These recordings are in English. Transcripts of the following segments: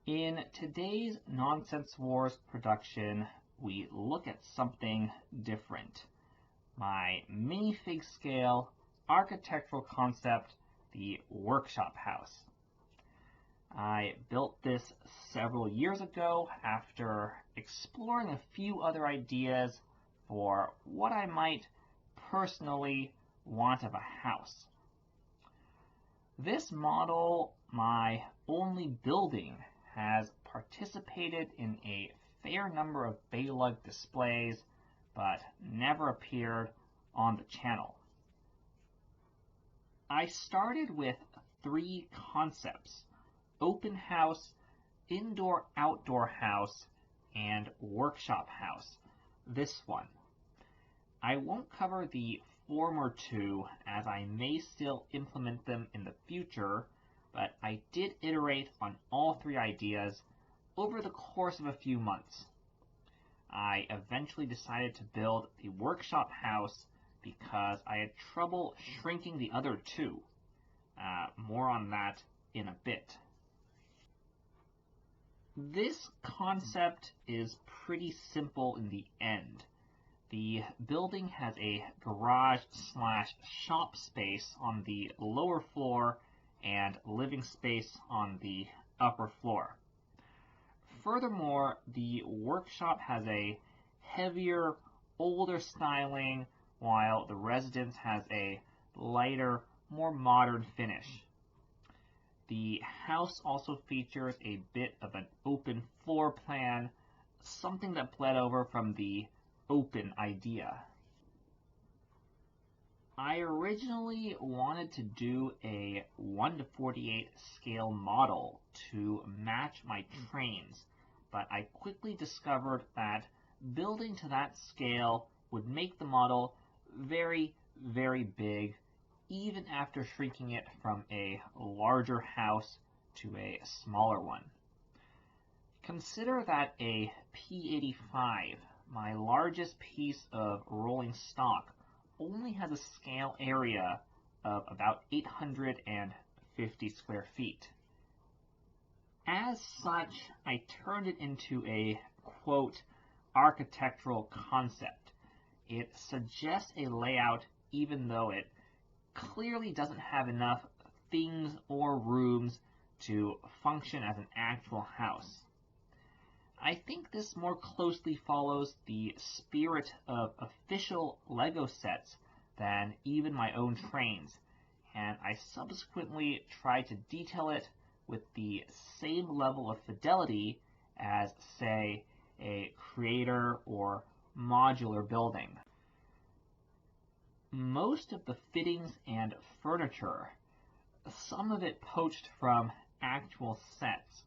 In today's Nonsense Wars production, we look at something different. My minifig scale architectural concept, the workshop house. I built this several years ago after exploring a few other ideas for what I might personally want of a house. This model, my only building, has participated in a fair number of Baylug displays, but never appeared on the channel. I started with 3 concepts: open house, indoor-outdoor house, and workshop house. This one. I won't cover the former 2 as I may still implement them in the future, but I did iterate on all 3 ideas over the course of a few months. I eventually decided to build the workshop house because I had trouble shrinking the other 2. More on that in a bit. This concept is pretty simple in the end. The building has a garage/shop space on the lower floor and living space on the upper floor. Furthermore, the workshop has a heavier, older styling, while the residence has a lighter, more modern finish. The house also features a bit of an open floor plan, something that bled over from the open idea. I originally wanted to do a 1:48 scale model to match my trains, but I quickly discovered that building to that scale would make the model very, very big, even after shrinking it from a larger house to a smaller one. Consider that a P85, my largest piece of rolling stock, only has a scale area of about 850 square feet. As such, I turned it into a, quote, architectural concept. It suggests a layout even though it clearly doesn't have enough things or rooms to function as an actual house. I think this more closely follows the spirit of official LEGO sets than even my own trains, and I subsequently tried to detail it with the same level of fidelity as, say, a creator or modular building. Most of the fittings and furniture, some of it poached from actual sets,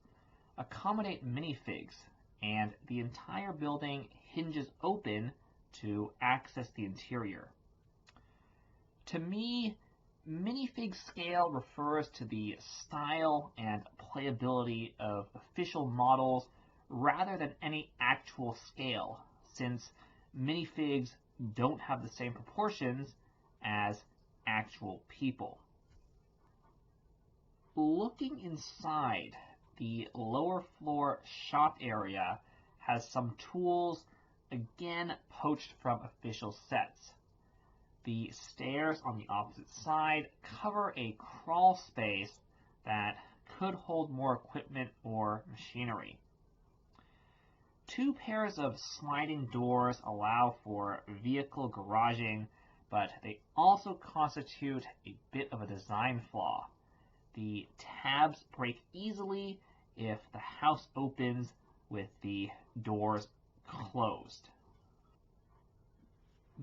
accommodate minifigs, and the entire building hinges open to access the interior. To me, minifig scale refers to the style and playability of official models rather than any actual scale, since minifigs don't have the same proportions as actual people. Looking inside, the lower floor shop area has some tools, again poached from official sets. The stairs on the opposite side cover a crawl space that could hold more equipment or machinery. 2 pairs of sliding doors allow for vehicle garaging, but they also constitute a bit of a design flaw. The tabs break easily if the house opens with the doors closed.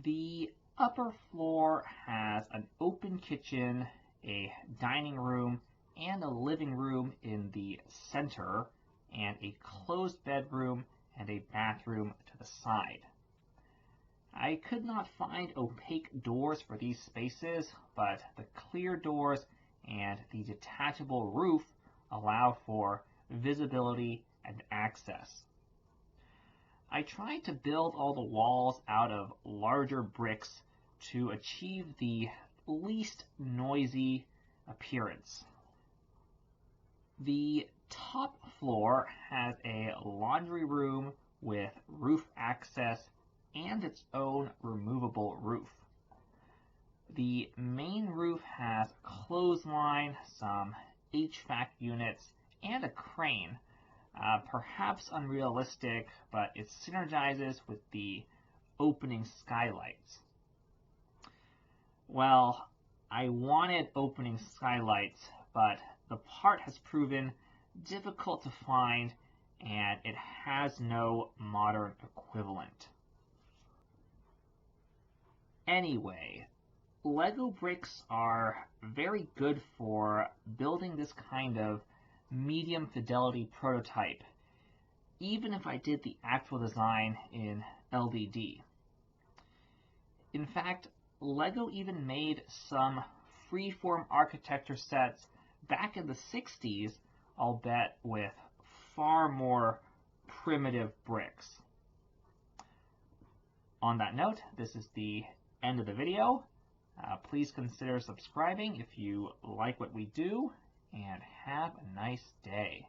The upper floor has an open kitchen, a dining room, and a living room in the center, and a closed bedroom and a bathroom to the side. I could not find opaque doors for these spaces, but the clear doors and the detachable roof allow for visibility and access. I tried to build all the walls out of larger bricks to achieve the least noisy appearance. The top floor has a laundry room with roof access and its own removable roof. The main roof has a clothesline, some HVAC units, and a crane. Perhaps unrealistic, but it synergizes with the opening skylights. Well, I wanted opening skylights, but the part has proven difficult to find and it has no modern equivalent. Anyway, Lego bricks are very good for building this kind of medium fidelity prototype, even if I did the actual design in LDD. In fact, Lego even made some freeform architecture sets back in the 60s, I'll bet with far more primitive bricks. On that note, this is the end of the video. Please consider subscribing if you like what we do, and have a nice day.